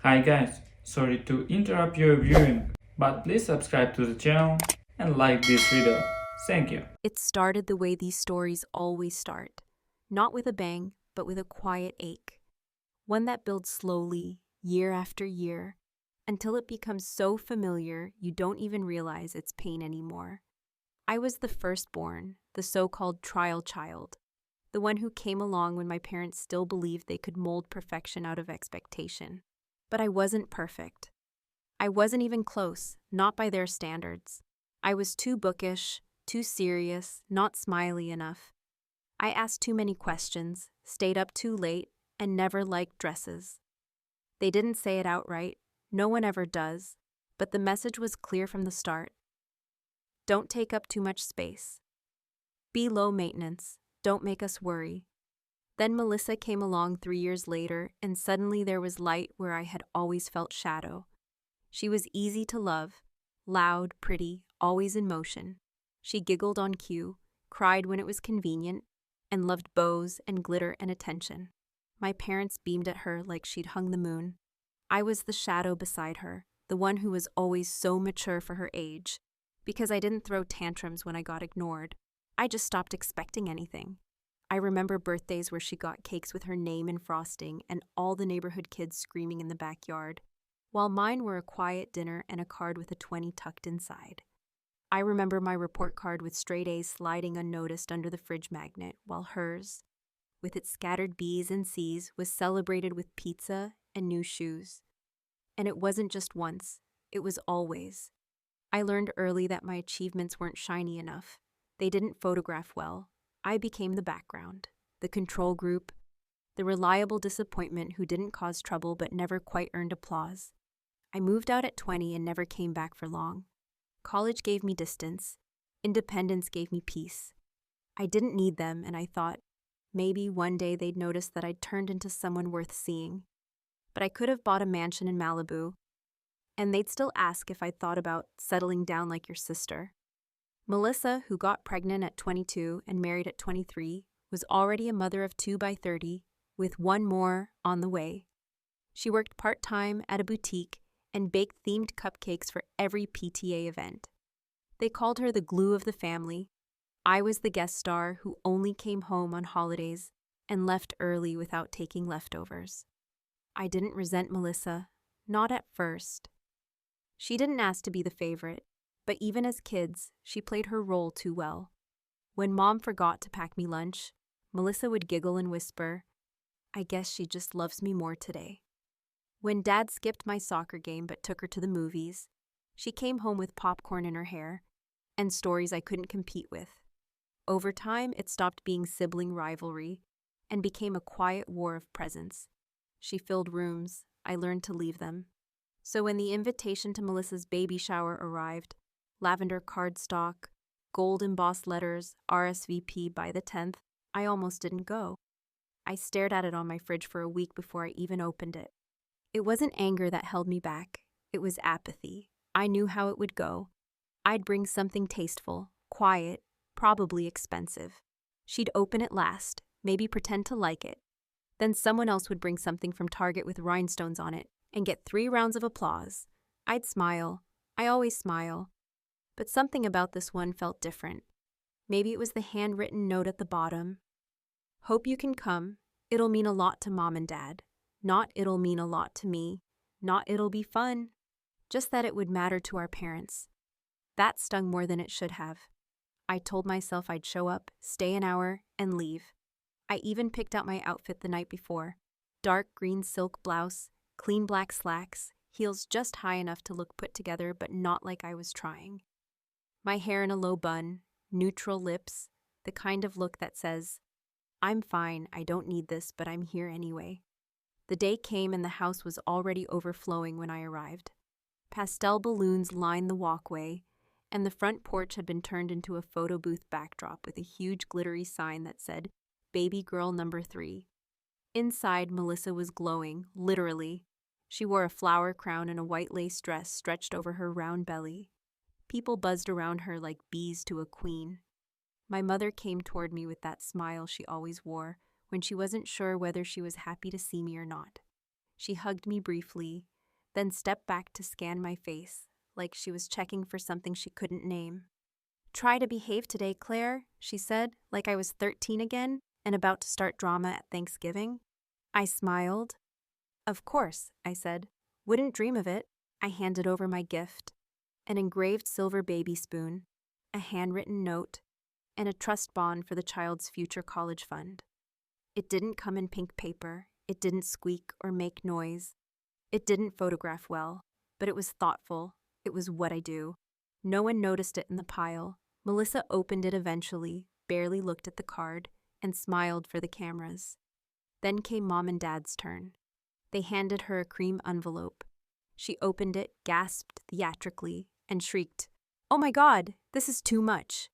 Hi guys, sorry to interrupt your viewing, but please subscribe to the channel and like this video. Thank you. It started the way these stories always start, not with a bang, but with a quiet ache, one that builds slowly, year after year, until it becomes so familiar you don't even realize it's pain anymore. I was the firstborn, the so-called trial child, the one who came along when my parents still believed they could mold perfection out of expectation. But I wasn't perfect. I wasn't even close, not by their standards. I was too bookish, too serious, not smiley enough. I asked too many questions, stayed up too late, and never liked dresses. They didn't say it outright, no one ever does, but the message was clear from the start. Don't take up too much space. Be low maintenance, don't make us worry. Then Melissa came along 3 years later, and suddenly there was light where I had always felt shadow. She was easy to love, loud, pretty, always in motion. She giggled on cue, cried when it was convenient, and loved bows and glitter and attention. My parents beamed at her like she'd hung the moon. I was the shadow beside her, the one who was always so mature for her age. Because I didn't throw tantrums when I got ignored. I just stopped expecting anything. I remember birthdays where she got cakes with her name and frosting and all the neighborhood kids screaming in the backyard, while mine were a quiet dinner and a card with a 20 tucked inside. I remember my report card with straight A's sliding unnoticed under the fridge magnet, while hers, with its scattered B's and C's, was celebrated with pizza and new shoes. And it wasn't just once, it was always. I learned early that my achievements weren't shiny enough. They didn't photograph well. I became the background, the control group, the reliable disappointment who didn't cause trouble but never quite earned applause. I moved out at 20 and never came back for long. College gave me distance. Independence gave me peace. I didn't need them, and I thought, maybe one day they'd notice that I'd turned into someone worth seeing. But I could have bought a mansion in Malibu, and they'd still ask if I'd thought about settling down like your sister. Melissa, who got pregnant at 22 and married at 23, was already a mother of 2 by 30, with one more on the way. She worked part-time at a boutique and baked themed cupcakes for every PTA event. They called her the glue of the family. I was the guest star who only came home on holidays and left early without taking leftovers. I didn't resent Melissa, not at first. She didn't ask to be the favorite, but even as kids, she played her role too well. When Mom forgot to pack me lunch, Melissa would giggle and whisper, "I guess she just loves me more today." When Dad skipped my soccer game but took her to the movies, she came home with popcorn in her hair and stories I couldn't compete with. Over time, it stopped being sibling rivalry and became a quiet war of presence. She filled rooms. I learned to leave them. So when the invitation to Melissa's baby shower arrived, lavender cardstock, gold embossed letters, RSVP by the 10th, I almost didn't go. I stared at it on my fridge for a week before I even opened it. It wasn't anger that held me back. It was apathy. I knew how it would go. I'd bring something tasteful, quiet, probably expensive. She'd open it last, maybe pretend to like it. Then someone else would bring something from Target with rhinestones on it and get 3 rounds of applause. I'd smile. I always smile. But something about this one felt different. Maybe it was the handwritten note at the bottom. Hope you can come. It'll mean a lot to Mom and Dad. Not it'll mean a lot to me. Not it'll be fun. Just that it would matter to our parents. That stung more than it should have. I told myself I'd show up, stay an hour, and leave. I even picked out my outfit the night before. Dark green silk blouse, clean black slacks, heels just high enough to look put together but not like I was trying. My hair in a low bun, neutral lips, the kind of look that says, "I'm fine, I don't need this, but I'm here anyway." The day came and the house was already overflowing when I arrived. Pastel balloons lined the walkway, and the front porch had been turned into a photo booth backdrop with a huge glittery sign that said, "Baby Girl Number 3. Inside, Melissa was glowing, literally. She wore a flower crown and a white lace dress stretched over her round belly. People buzzed around her like bees to a queen. My mother came toward me with that smile she always wore when she wasn't sure whether she was happy to see me or not. She hugged me briefly, then stepped back to scan my face, like she was checking for something she couldn't name. "Try to behave today, Claire," she said, like I was 13 again and about to start drama at Thanksgiving. I smiled. "Of course," I said. "Wouldn't dream of it." I handed over my gift, an engraved silver baby spoon, a handwritten note, and a trust bond for the child's future college fund. It didn't come in pink paper, it didn't squeak or make noise, it didn't photograph well, but it was thoughtful. It was what I do. No one noticed it in the pile. Melissa opened it eventually, barely looked at the card, and smiled for the cameras. Then came Mom and Dad's turn. They handed her a cream envelope. She opened it, gasped theatrically, and shrieked, "Oh my God, this is too much."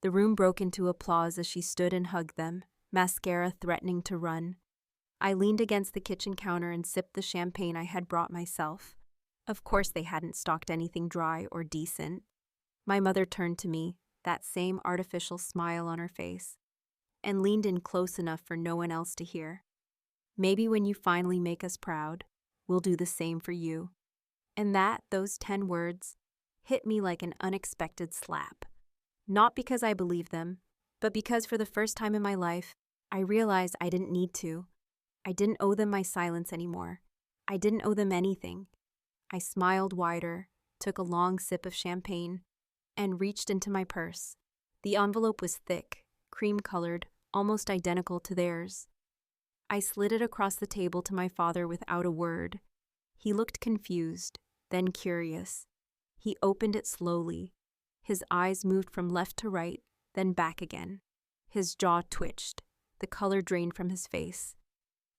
The room broke into applause as she stood and hugged them, mascara threatening to run. I leaned against the kitchen counter and sipped the champagne I had brought myself. Of course they hadn't stocked anything dry or decent. My mother turned to me, that same artificial smile on her face, and leaned in close enough for no one else to hear. "Maybe when you finally make us proud, we'll do the same for you." And those 10 words, hit me like an unexpected slap. Not because I believed them, but because for the first time in my life, I realized I didn't need to. I didn't owe them my silence anymore. I didn't owe them anything. I smiled wider, took a long sip of champagne, and reached into my purse. The envelope was thick, cream-colored, almost identical to theirs. I slid it across the table to my father without a word. He looked confused, then curious. He opened it slowly. His eyes moved from left to right, then back again. His jaw twitched. The color drained from his face.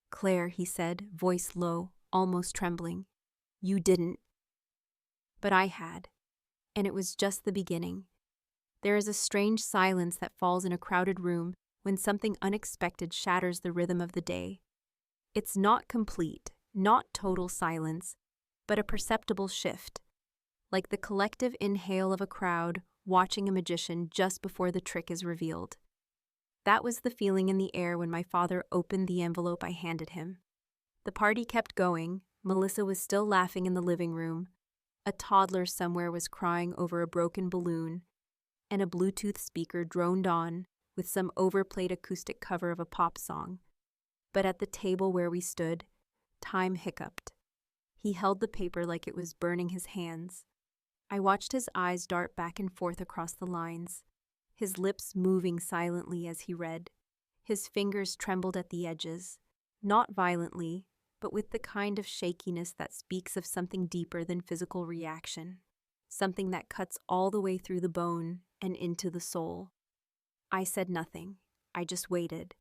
"Claire," he said, voice low, almost trembling. "You didn't." But I had. And it was just the beginning. There is a strange silence that falls in a crowded room when something unexpected shatters the rhythm of the day. It's not complete, not total silence, but a perceptible shift, like the collective inhale of a crowd watching a magician just before the trick is revealed. That was the feeling in the air when my father opened the envelope I handed him. The party kept going. Melissa was still laughing in the living room. A toddler somewhere was crying over a broken balloon, and a Bluetooth speaker droned on with some overplayed acoustic cover of a pop song. But at the table where we stood, time hiccuped. He held the paper like it was burning his hands. I watched his eyes dart back and forth across the lines, his lips moving silently as he read. His fingers trembled at the edges, not violently, but with the kind of shakiness that speaks of something deeper than physical reaction, something that cuts all the way through the bone and into the soul. I said nothing. I just waited.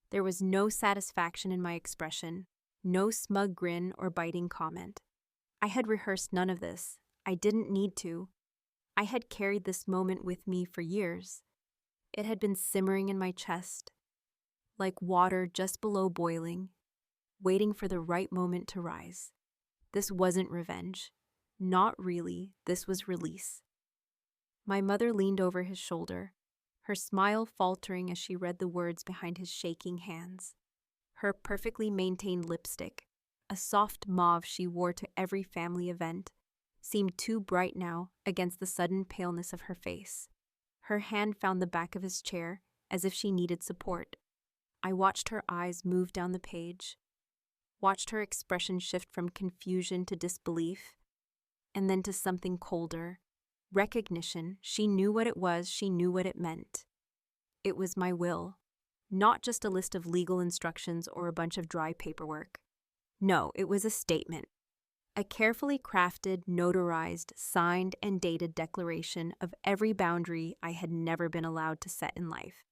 There was no satisfaction in my expression, no smug grin or biting comment. I had rehearsed none of this. I didn't need to. I had carried this moment with me for years. It had been simmering in my chest, like water just below boiling, waiting for the right moment to rise. This wasn't revenge. Not really. This was release. My mother leaned over his shoulder, her smile faltering as she read the words behind his shaking hands. Her perfectly maintained lipstick, a soft mauve she wore to every family event, seemed too bright now against the sudden paleness of her face. Her hand found the back of his chair as if she needed support. I watched her eyes move down the page, watched her expression shift from confusion to disbelief, and then to something colder. Recognition. She knew what it was, she knew what it meant. It was my will, not just a list of legal instructions or a bunch of dry paperwork. No, it was a statement. A carefully crafted, notarized, signed, and dated declaration of every boundary I had never been allowed to set in life.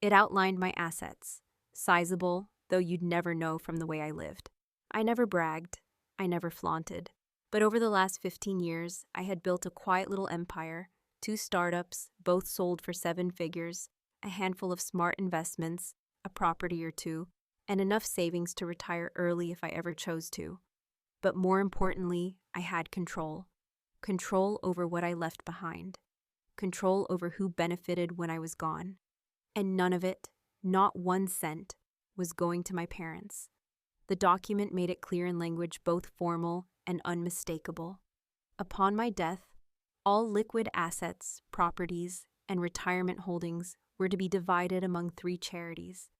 It outlined my assets, sizable, though you'd never know from the way I lived. I never bragged. I never flaunted. But over the last 15 years, I had built a quiet little empire, 2 startups, both sold for 7 figures, a handful of smart investments, a property or 2, and enough savings to retire early if I ever chose to. But more importantly, I had control. Control over what I left behind. Control over who benefited when I was gone. And none of it, not 1 cent, was going to my parents. The document made it clear in language both formal and unmistakable. Upon my death, all liquid assets, properties, and retirement holdings were to be divided among 3 charities,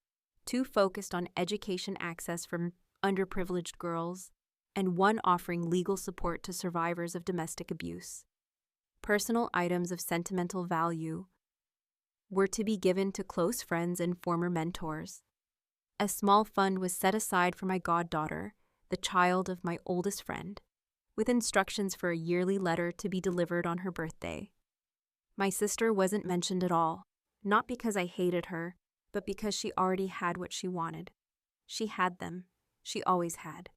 2 focused on education access for underprivileged girls, and 1 offering legal support to survivors of domestic abuse. Personal items of sentimental value were to be given to close friends and former mentors. A small fund was set aside for my goddaughter, the child of my oldest friend, with instructions for a yearly letter to be delivered on her birthday. My sister wasn't mentioned at all, not because I hated her, but because she already had what she wanted. She had them. She always had.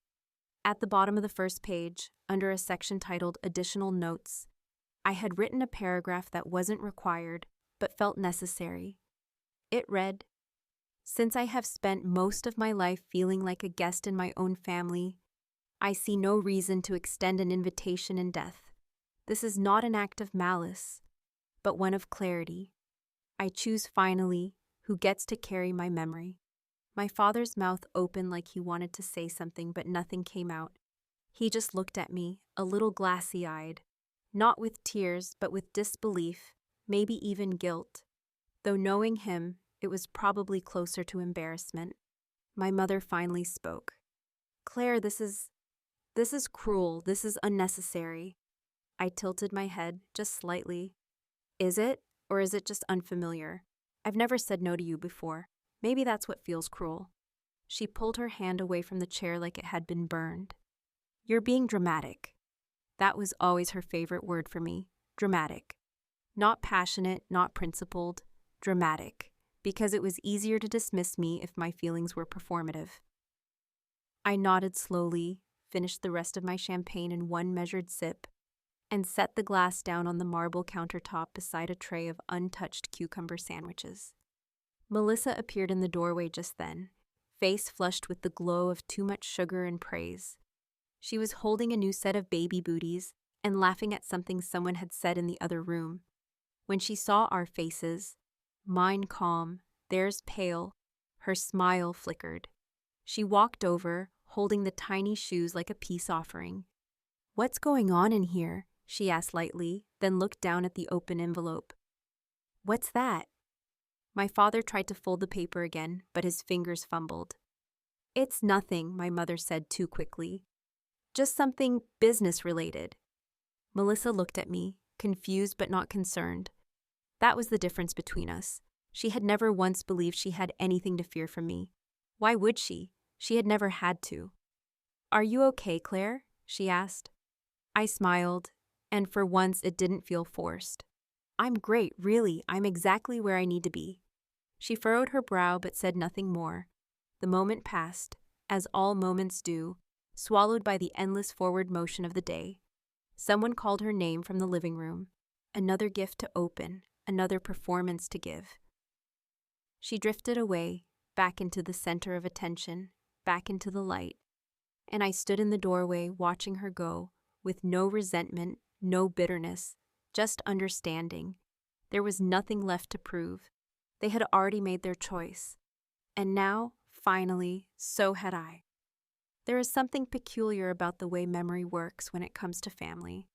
At the bottom of the first page, under a section titled Additional Notes, I had written a paragraph that wasn't required, but felt necessary. It read, "Since I have spent most of my life feeling like a guest in my own family, I see no reason to extend an invitation in death. This is not an act of malice, but one of clarity. I choose finally who gets to carry my memory." My father's mouth opened like he wanted to say something, but nothing came out. He just looked at me, a little glassy-eyed, not with tears, but with disbelief, maybe even guilt. Though knowing him, it was probably closer to embarrassment. My mother finally spoke. "Claire, this is cruel. This is unnecessary." I tilted my head, just slightly. "Is it? Or is it just unfamiliar? I've never said no to you before. Maybe that's what feels cruel." She pulled her hand away from the chair like it had been burned. "You're being dramatic." That was always her favorite word for me, dramatic. Not passionate, not principled, dramatic, because it was easier to dismiss me if my feelings were performative. I nodded slowly, finished the rest of my champagne in one measured sip, and set the glass down on the marble countertop beside a tray of untouched cucumber sandwiches. Melissa appeared in the doorway just then, face flushed with the glow of too much sugar and praise. She was holding a new set of baby booties and laughing at something someone had said in the other room. When she saw our faces, mine calm, theirs pale, her smile flickered. She walked over, holding the tiny shoes like a peace offering. "What's going on in here?" she asked lightly, then looked down at the open envelope. "What's that?" My father tried to fold the paper again, but his fingers fumbled. "It's nothing," my mother said too quickly. "Just something business-related." Melissa looked at me, confused but not concerned. That was the difference between us. She had never once believed she had anything to fear from me. Why would she? She had never had to. "Are you okay, Claire?" she asked. I smiled, and for once it didn't feel forced. "I'm great, really. I'm exactly where I need to be." She furrowed her brow but said nothing more. The moment passed, as all moments do, swallowed by the endless forward motion of the day. Someone called her name from the living room. Another gift to open, another performance to give. She drifted away, back into the center of attention, back into the light, and I stood in the doorway watching her go, with no resentment, no bitterness, just understanding. There was nothing left to prove. They had already made their choice. And now, finally, so had I. There is something peculiar about the way memory works when it comes to family.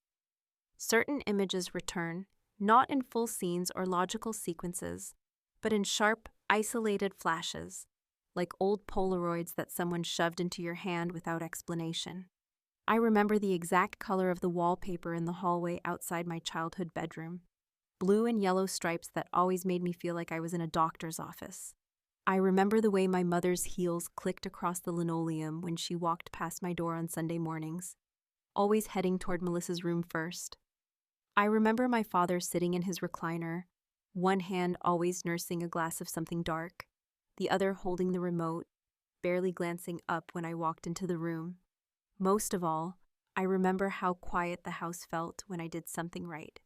Certain images return, not in full scenes or logical sequences, but in sharp, isolated flashes, like old Polaroids that someone shoved into your hand without explanation. I remember the exact color of the wallpaper in the hallway outside my childhood bedroom, blue and yellow stripes that always made me feel like I was in a doctor's office. I remember the way my mother's heels clicked across the linoleum when she walked past my door on Sunday mornings, always heading toward Melissa's room first. I remember my father sitting in his recliner, one hand always nursing a glass of something dark, the other holding the remote, barely glancing up when I walked into the room. Most of all, I remember how quiet the house felt when I did something right.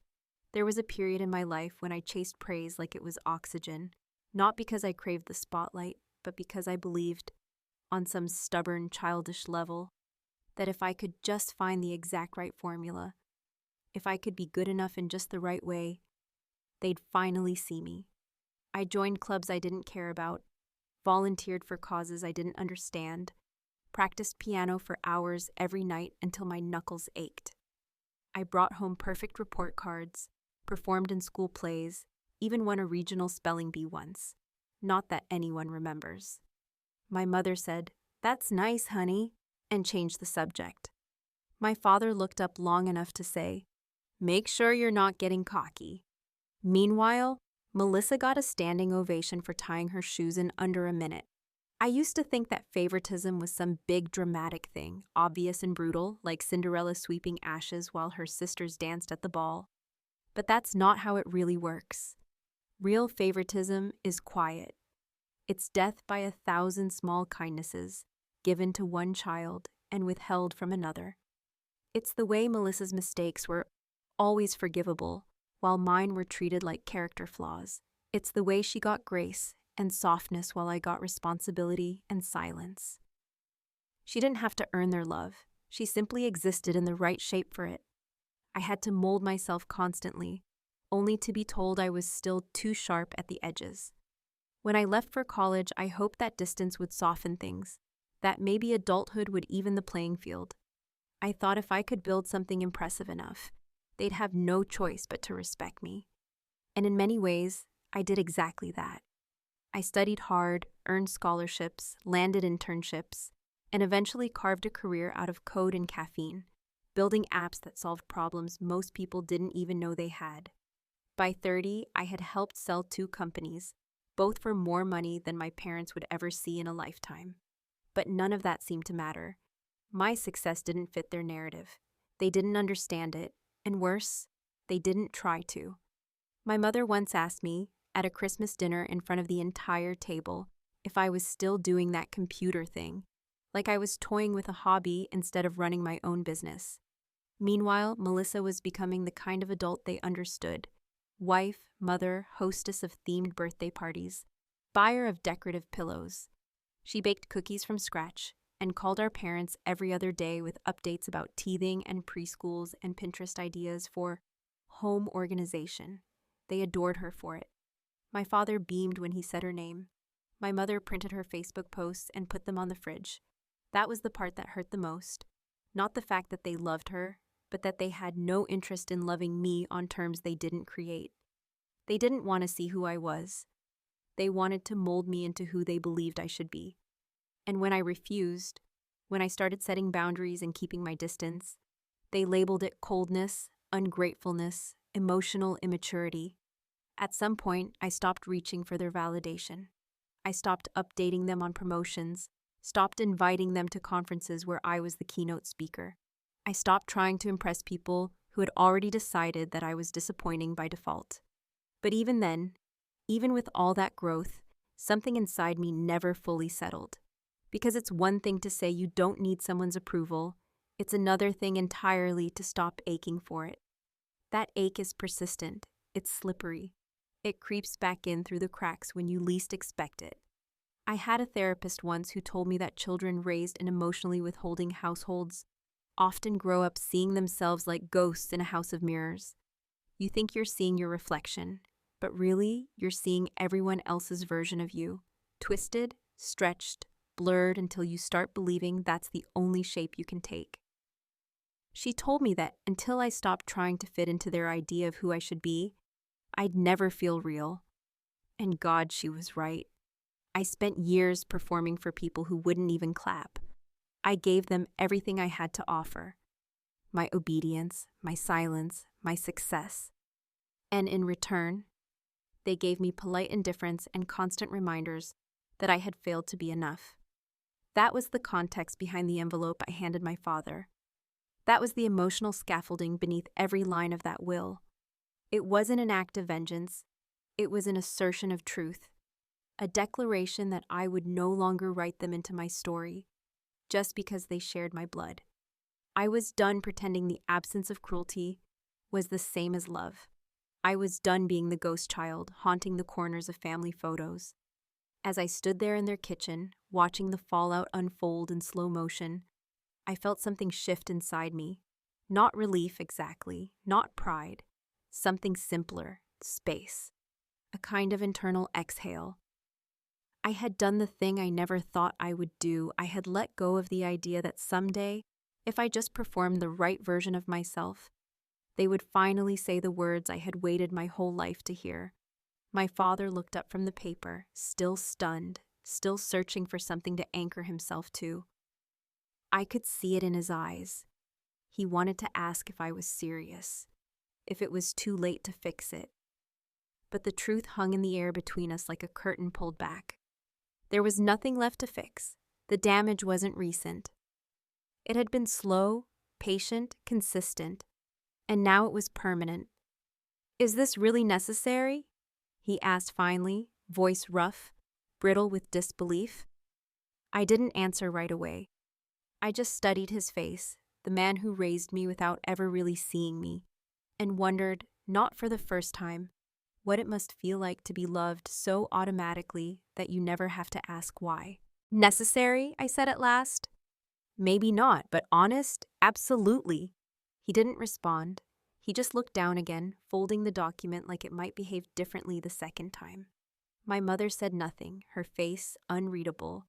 There was a period in my life when I chased praise like it was oxygen, not because I craved the spotlight, but because I believed, on some stubborn, childish level, that if I could just find the exact right formula, if I could be good enough in just the right way, they'd finally see me. I joined clubs I didn't care about, volunteered for causes I didn't understand, practiced piano for hours every night until my knuckles ached. I brought home perfect report cards, performed in school plays, even won a regional spelling bee once. Not that anyone remembers. My mother said, "That's nice, honey," and changed the subject. My father looked up long enough to say, "Make sure you're not getting cocky." Meanwhile, Melissa got a standing ovation for tying her shoes in under a minute. I used to think that favoritism was some big dramatic thing, obvious and brutal, like Cinderella sweeping ashes while her sisters danced at the ball. But that's not how it really works. Real favoritism is quiet. It's death by 1,000 small kindnesses, given to one child and withheld from another. It's the way Melissa's mistakes were always forgivable, while mine were treated like character flaws. It's the way she got grace and softness while I got responsibility and silence. She didn't have to earn their love. She simply existed in the right shape for it. I had to mold myself constantly, only to be told I was still too sharp at the edges. When I left for college, I hoped that distance would soften things, that maybe adulthood would even the playing field. I thought if I could build something impressive enough, they'd have no choice but to respect me. And in many ways, I did exactly that. I studied hard, earned scholarships, landed internships, and eventually carved a career out of code and caffeine, building apps that solved problems most people didn't even know they had. By 30, I had helped sell 2 companies, both for more money than my parents would ever see in a lifetime. But none of that seemed to matter. My success didn't fit their narrative. They didn't understand it, and worse, they didn't try to. My mother once asked me, at a Christmas dinner in front of the entire table, if I was still doing that computer thing, like I was toying with a hobby instead of running my own business. Meanwhile, Melissa was becoming the kind of adult they understood. Wife, mother, hostess of themed birthday parties, buyer of decorative pillows. She baked cookies from scratch and called our parents every other day with updates about teething and preschools and Pinterest ideas for home organization. They adored her for it. My father beamed when he said her name. My mother printed her Facebook posts and put them on the fridge. That was the part that hurt the most. Not the fact that they loved her, but that they had no interest in loving me on terms they didn't create. They didn't want to see who I was. They wanted to mold me into who they believed I should be. And when I refused, when I started setting boundaries and keeping my distance, they labeled it coldness, ungratefulness, emotional immaturity. At some point, I stopped reaching for their validation. I stopped updating them on promotions, stopped inviting them to conferences where I was the keynote speaker. I stopped trying to impress people who had already decided that I was disappointing by default. But even then, even with all that growth, something inside me never fully settled. Because it's one thing to say you don't need someone's approval, it's another thing entirely to stop aching for it. That ache is persistent, it's slippery. It creeps back in through the cracks when you least expect it. I had a therapist once who told me that children raised in emotionally withholding households often grow up seeing themselves like ghosts in a house of mirrors. You think you're seeing your reflection, but really you're seeing everyone else's version of you, twisted, stretched, blurred until you start believing that's the only shape you can take. She told me that until I stopped trying to fit into their idea of who I should be, I'd never feel real. And God, she was right. I spent years performing for people who wouldn't even clap. I gave them everything I had to offer. My obedience, my silence, my success. And in return, they gave me polite indifference and constant reminders that I had failed to be enough. That was the context behind the envelope I handed my father. That was the emotional scaffolding beneath every line of that will. It wasn't an act of vengeance. It was an assertion of truth. A declaration that I would no longer write them into my story, just because they shared my blood. I was done pretending the absence of cruelty was the same as love. I was done being the ghost child, haunting the corners of family photos. As I stood there in their kitchen, watching the fallout unfold in slow motion, I felt something shift inside me. Not relief exactly, not pride. Something simpler, space. A kind of internal exhale. I had done the thing I never thought I would do. I had let go of the idea that someday, if I just performed the right version of myself, they would finally say the words I had waited my whole life to hear. My father looked up from the paper, still stunned, still searching for something to anchor himself to. I could see it in his eyes. He wanted to ask if I was serious, if it was too late to fix it. But the truth hung in the air between us like a curtain pulled back. There was nothing left to fix. The damage wasn't recent. It had been slow, patient, consistent, and now it was permanent. "Is this really necessary?" he asked finally, voice rough, brittle with disbelief. I didn't answer right away. I just studied his face, the man who raised me without ever really seeing me, and wondered, not for the first time, what it must feel like to be loved so automatically that you never have to ask why. "Necessary?" I said at last. "Maybe not, but honest? Absolutely." He didn't respond. He just looked down again, folding the document like it might behave differently the second time. My mother said nothing, her face unreadable.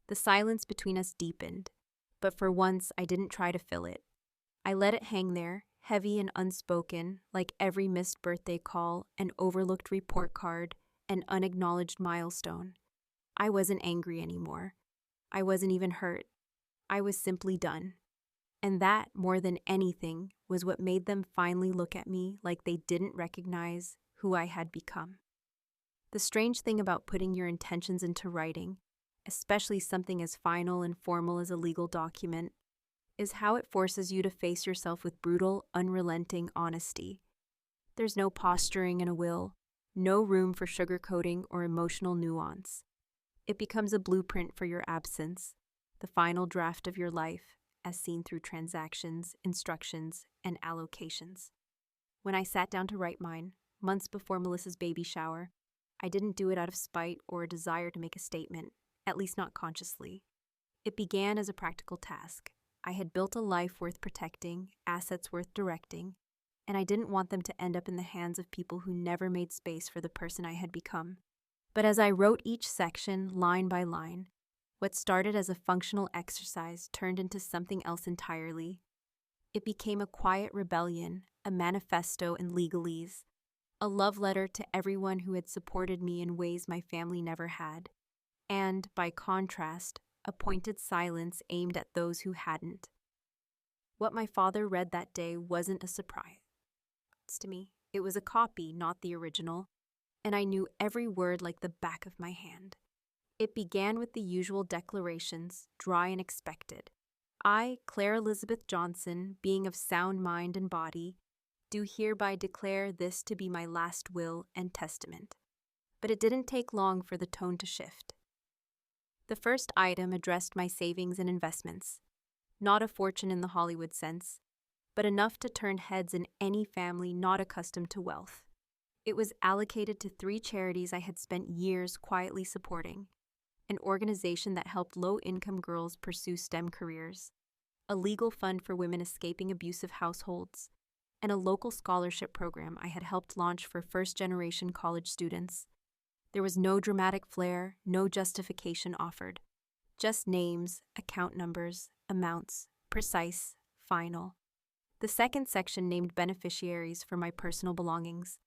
The silence between us deepened, but for once I didn't try to fill it. I let it hang there, heavy and unspoken, like every missed birthday call, an overlooked report card, an unacknowledged milestone. I wasn't angry anymore. I wasn't even hurt. I was simply done. And that, more than anything, was what made them finally look at me like they didn't recognize who I had become. The strange thing about putting your intentions into writing, especially something as final and formal as a legal document, is how it forces you to face yourself with brutal, unrelenting honesty. There's no posturing in a will, no room for sugarcoating or emotional nuance. It becomes a blueprint for your absence, the final draft of your life, as seen through transactions, instructions, and allocations. When I sat down to write mine, months before Melissa's baby shower, I didn't do it out of spite or a desire to make a statement, at least not consciously. It began as a practical task. I had built a life worth protecting, assets worth directing, and I didn't want them to end up in the hands of people who never made space for the person I had become. But as I wrote each section, line by line, what started as a functional exercise turned into something else entirely. It became a quiet rebellion, a manifesto in legalese, a love letter to everyone who had supported me in ways my family never had, and, by contrast, a pointed silence aimed at those who hadn't. What my father read that day wasn't a surprise to me. It was a copy, not the original, and I knew every word like the back of my hand. It began with the usual declarations, dry and expected. I, Claire Elizabeth Johnson, being of sound mind and body, do hereby declare this to be my last will and testament. But it didn't take long for the tone to shift. The first item addressed my savings and investments. Not a fortune in the Hollywood sense, but enough to turn heads in any family not accustomed to wealth. It was allocated to 3 charities I had spent years quietly supporting: an organization that helped low-income girls pursue STEM careers, a legal fund for women escaping abusive households, and a local scholarship program I had helped launch for first-generation college students. There was no dramatic flair, no justification offered. Just names, account numbers, amounts, precise, final. The second section named beneficiaries for my personal belongings.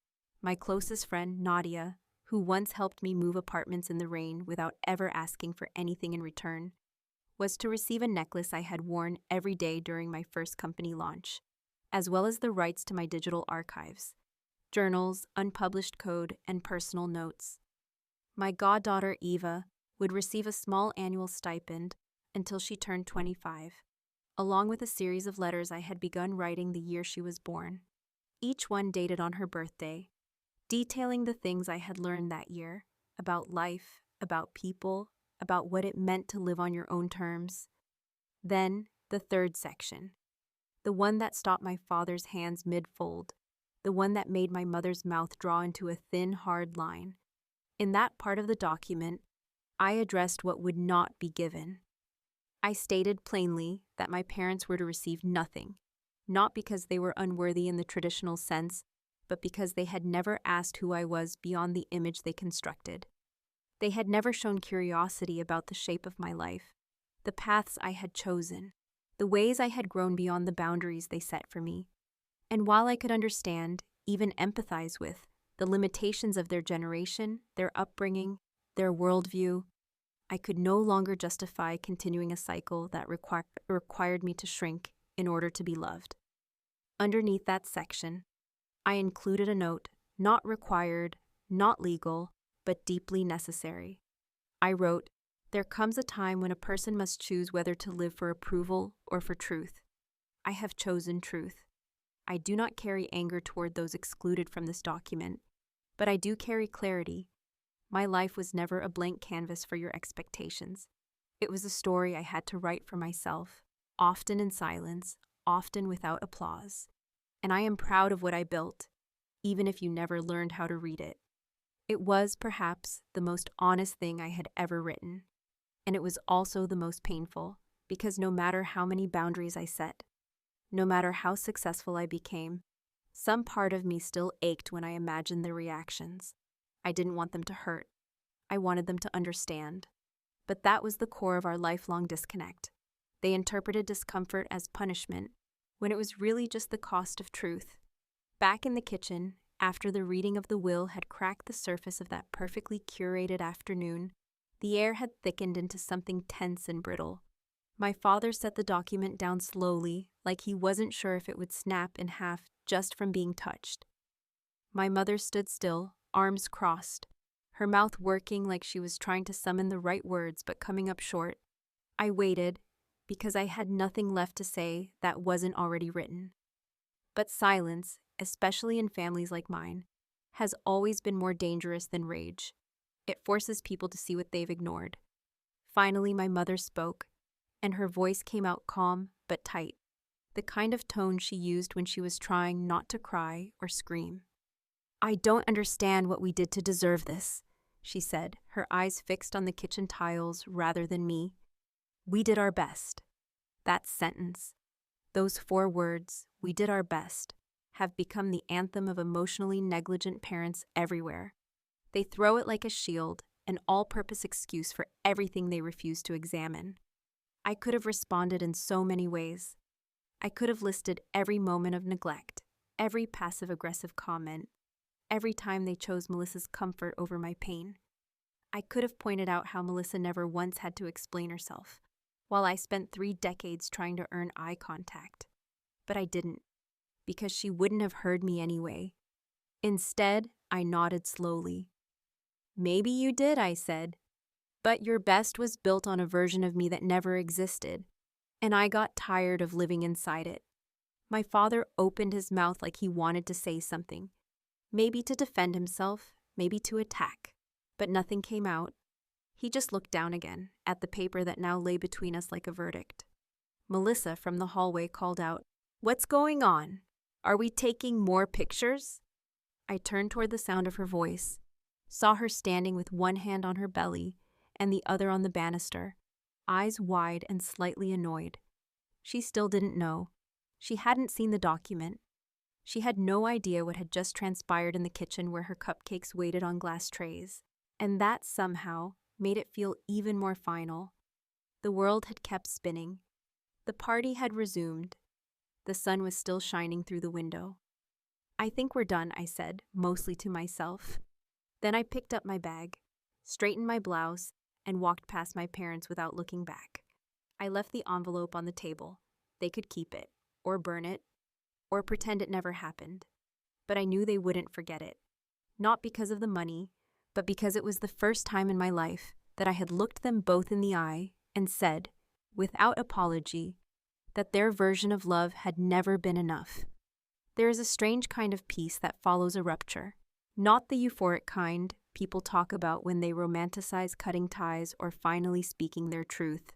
My closest friend, Nadia, who once helped me move apartments in the rain without ever asking for anything in return, was to receive a necklace I had worn every day during my first company launch, as well as the rights to my digital archives, journals, unpublished code, and personal notes. My goddaughter, Eva, would receive a small annual stipend until she turned 25, along with a series of letters I had begun writing the year she was born, each one dated on her birthday, detailing the things I had learned that year, about life, about people, about what it meant to live on your own terms. Then, the third section, the one that stopped my father's hands mid-fold, the one that made my mother's mouth draw into a thin, hard line. In that part of the document, I addressed what would not be given. I stated plainly that my parents were to receive nothing, not because they were unworthy in the traditional sense, but because they had never asked who I was beyond the image they constructed. They had never shown curiosity about the shape of my life, the paths I had chosen, the ways I had grown beyond the boundaries they set for me. And while I could understand, even empathize with, the limitations of their generation, their upbringing, their worldview, I could no longer justify continuing a cycle that required me to shrink in order to be loved. Underneath that section, I included a note, not required, not legal, but deeply necessary. I wrote, "There comes a time when a person must choose whether to live for approval or for truth. I have chosen truth. I do not carry anger toward those excluded from this document, but I do carry clarity. My life was never a blank canvas for your expectations. It was a story I had to write for myself, often in silence, often without applause. And I am proud of what I built, even if you never learned how to read it." It was, perhaps, the most honest thing I had ever written. And it was also the most painful, because no matter how many boundaries I set, no matter how successful I became, some part of me still ached when I imagined their reactions. I didn't want them to hurt. I wanted them to understand. But that was the core of our lifelong disconnect. They interpreted discomfort as punishment, when it was really just the cost of truth. Back in the kitchen, after the reading of the will had cracked the surface of that perfectly curated afternoon, the air had thickened into something tense and brittle. My father set the document down slowly, like he wasn't sure if it would snap in half just from being touched. My mother stood still, arms crossed, her mouth working like she was trying to summon the right words but coming up short. I waited, because I had nothing left to say that wasn't already written. But silence, especially in families like mine, has always been more dangerous than rage. It forces people to see what they've ignored. Finally, my mother spoke, and her voice came out calm but tight, the kind of tone she used when she was trying not to cry or scream. "I don't understand what we did to deserve this," she said, her eyes fixed on the kitchen tiles rather than me. "We did our best." That sentence, those 4 words, "we did our best," have become the anthem of emotionally negligent parents everywhere. They throw it like a shield, an all-purpose excuse for everything they refuse to examine. I could have responded in so many ways. I could have listed every moment of neglect, every passive-aggressive comment, every time they chose Melissa's comfort over my pain. I could have pointed out how Melissa never once had to explain herself, while I spent 3 decades trying to earn eye contact. But I didn't, because she wouldn't have heard me anyway. Instead, I nodded slowly. "Maybe you did," I said. "But your best was built on a version of me that never existed, and I got tired of living inside it." My father opened his mouth like he wanted to say something, maybe to defend himself, maybe to attack, but nothing came out. He just looked down again, at the paper that now lay between us like a verdict. Melissa from the hallway called out, "What's going on? Are we taking more pictures?" I turned toward the sound of her voice, saw her standing with one hand on her belly and the other on the banister, eyes wide and slightly annoyed. She still didn't know. She hadn't seen the document. She had no idea what had just transpired in the kitchen where her cupcakes waited on glass trays, and that somehow made it feel even more final. The world had kept spinning. The party had resumed. The sun was still shining through the window. "I think we're done," I said, mostly to myself. Then I picked up my bag, straightened my blouse, and walked past my parents without looking back. I left the envelope on the table. They could keep it, or burn it, or pretend it never happened. But I knew they wouldn't forget it. Not because of the money, but because it was the first time in my life that I had looked them both in the eye and said, without apology, that their version of love had never been enough. There is a strange kind of peace that follows a rupture, not the euphoric kind people talk about when they romanticize cutting ties or finally speaking their truth,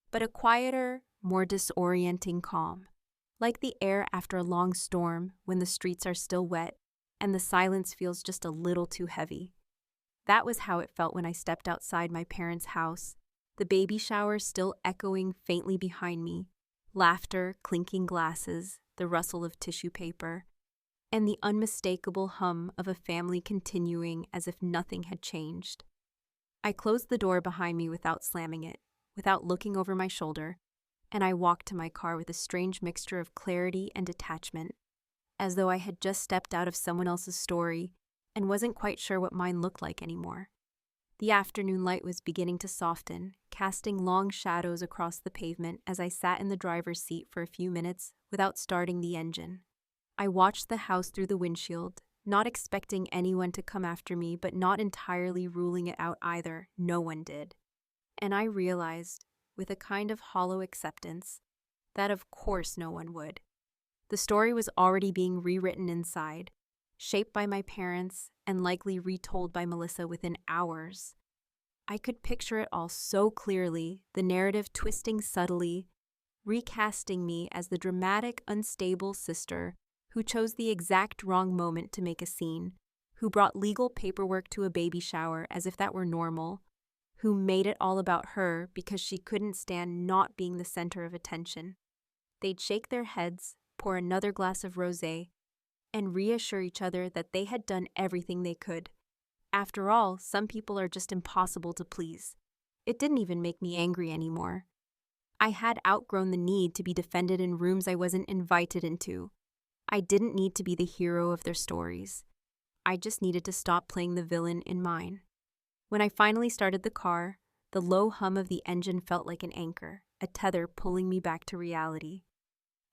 but a quieter, more disorienting calm, like the air after a long storm when the streets are still wet and the silence feels just a little too heavy. That was how it felt when I stepped outside my parents' house, the baby shower still echoing faintly behind me, laughter, clinking glasses, the rustle of tissue paper, and the unmistakable hum of a family continuing as if nothing had changed. I closed the door behind me without slamming it, without looking over my shoulder, and I walked to my car with a strange mixture of clarity and detachment, as though I had just stepped out of someone else's story and wasn't quite sure what mine looked like anymore. The afternoon light was beginning to soften, casting long shadows across the pavement as I sat in the driver's seat for a few minutes without starting the engine. I watched the house through the windshield, not expecting anyone to come after me, but not entirely ruling it out either. No one did. And I realized, with a kind of hollow acceptance, that of course no one would. The story was already being rewritten inside, shaped by my parents and likely retold by Melissa within hours. I could picture it all so clearly, the narrative twisting subtly, recasting me as the dramatic, unstable sister who chose the exact wrong moment to make a scene, who brought legal paperwork to a baby shower as if that were normal, who made it all about her because she couldn't stand not being the center of attention. They'd shake their heads, pour another glass of rosé, and reassure each other that they had done everything they could. After all, some people are just impossible to please. It didn't even make me angry anymore. I had outgrown the need to be defended in rooms I wasn't invited into. I didn't need to be the hero of their stories. I just needed to stop playing the villain in mine. When I finally started the car, the low hum of the engine felt like an anchor, a tether pulling me back to reality.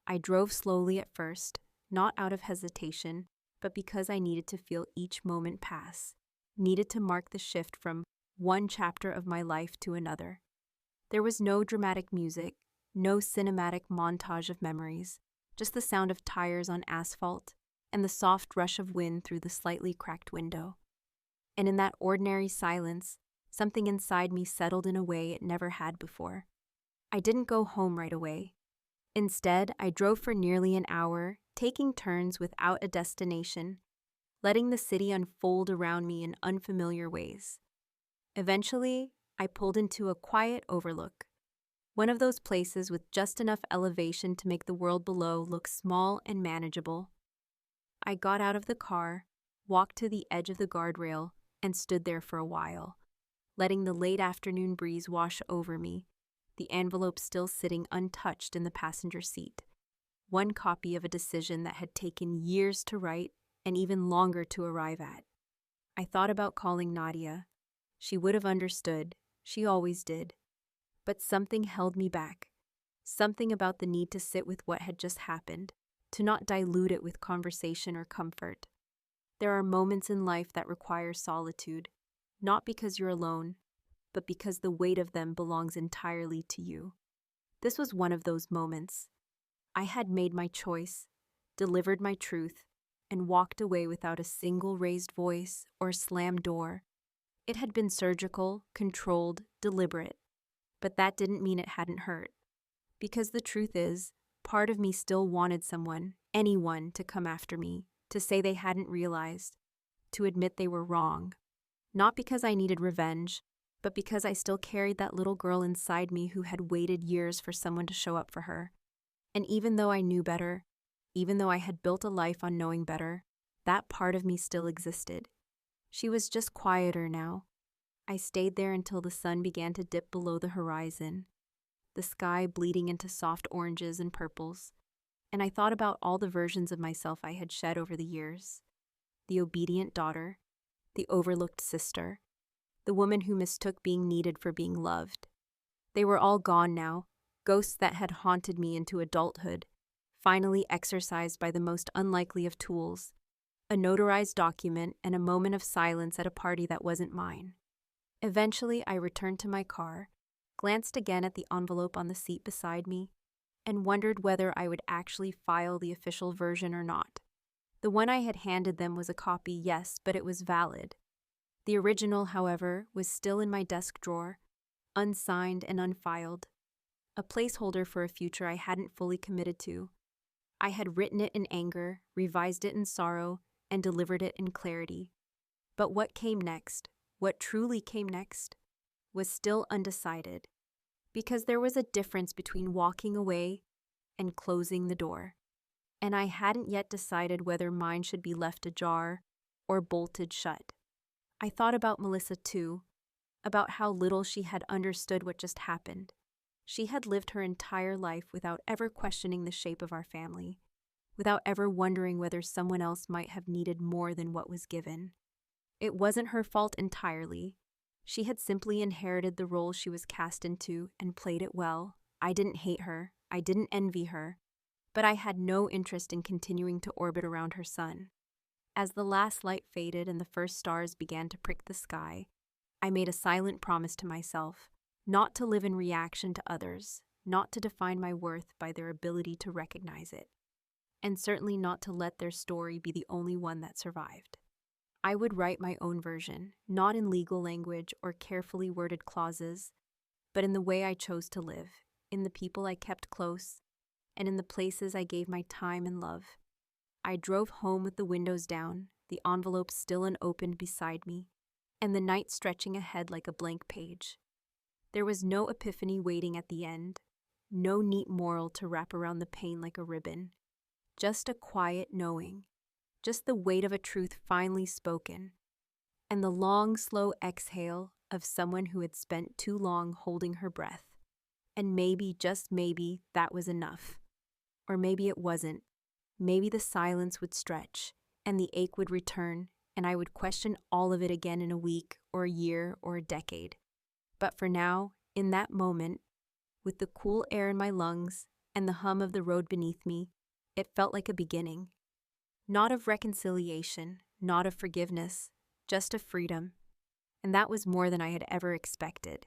I drove slowly at first, not out of hesitation, but because I needed to feel each moment pass, needed to mark the shift from one chapter of my life to another. There was no dramatic music, no cinematic montage of memories, just the sound of tires on asphalt and the soft rush of wind through the slightly cracked window. And in that ordinary silence, something inside me settled in a way it never had before. I didn't go home right away. Instead, I drove for nearly an hour, taking turns without a destination, letting the city unfold around me in unfamiliar ways. Eventually, I pulled into a quiet overlook, one of those places with just enough elevation to make the world below look small and manageable. I got out of the car, walked to the edge of the guardrail, and stood there for a while, letting the late afternoon breeze wash over me, the envelope still sitting untouched in the passenger seat. One copy of a decision that had taken years to write and even longer to arrive at. I thought about calling Nadia. She would have understood. She always did. But something held me back. Something about the need to sit with what had just happened, to not dilute it with conversation or comfort. There are moments in life that require solitude, not because you're alone, but because the weight of them belongs entirely to you. This was one of those moments. I had made my choice, delivered my truth, and walked away without a single raised voice or slammed door. It had been surgical, controlled, deliberate, but that didn't mean it hadn't hurt. Because the truth is, part of me still wanted someone, anyone, to come after me, to say they hadn't realized, to admit they were wrong. Not because I needed revenge, but because I still carried that little girl inside me who had waited years for someone to show up for her. And even though I knew better, even though I had built a life on knowing better, that part of me still existed. She was just quieter now. I stayed there until the sun began to dip below the horizon, the sky bleeding into soft oranges and purples, and I thought about all the versions of myself I had shed over the years. The obedient daughter, the overlooked sister, the woman who mistook being needed for being loved. They were all gone now, ghosts that had haunted me into adulthood, finally exorcised by the most unlikely of tools, a notarized document and a moment of silence at a party that wasn't mine. Eventually, I returned to my car, glanced again at the envelope on the seat beside me, and wondered whether I would actually file the official version or not. The one I had handed them was a copy, yes, but it was valid. The original, however, was still in my desk drawer, unsigned and unfiled, a placeholder for a future I hadn't fully committed to. I had written it in anger, revised it in sorrow, and delivered it in clarity. But what came next, what truly came next, was still undecided, because there was a difference between walking away and closing the door, and I hadn't yet decided whether mine should be left ajar or bolted shut. I thought about Melissa too, about how little she had understood what just happened. She had lived her entire life without ever questioning the shape of our family, without ever wondering whether someone else might have needed more than what was given. It wasn't her fault entirely. She had simply inherited the role she was cast into and played it well. I didn't hate her. I didn't envy her. But I had no interest in continuing to orbit around her son. As the last light faded and the first stars began to prick the sky, I made a silent promise to myself not to live in reaction to others, not to define my worth by their ability to recognize it, and certainly not to let their story be the only one that survived. I would write my own version, not in legal language or carefully worded clauses, but in the way I chose to live, in the people I kept close, and in the places I gave my time and love. I drove home with the windows down, the envelope still unopened beside me, and the night stretching ahead like a blank page. There was no epiphany waiting at the end, no neat moral to wrap around the pain like a ribbon, just a quiet knowing, just the weight of a truth finally spoken, and the long, slow exhale of someone who had spent too long holding her breath. And maybe, just maybe, that was enough. Or maybe it wasn't. Maybe the silence would stretch, and the ache would return, and I would question all of it again in a week, or a year, or a decade. But for now, in that moment, with the cool air in my lungs and the hum of the road beneath me, it felt like a beginning. Not of reconciliation, not of forgiveness, just of freedom. And that was more than I had ever expected.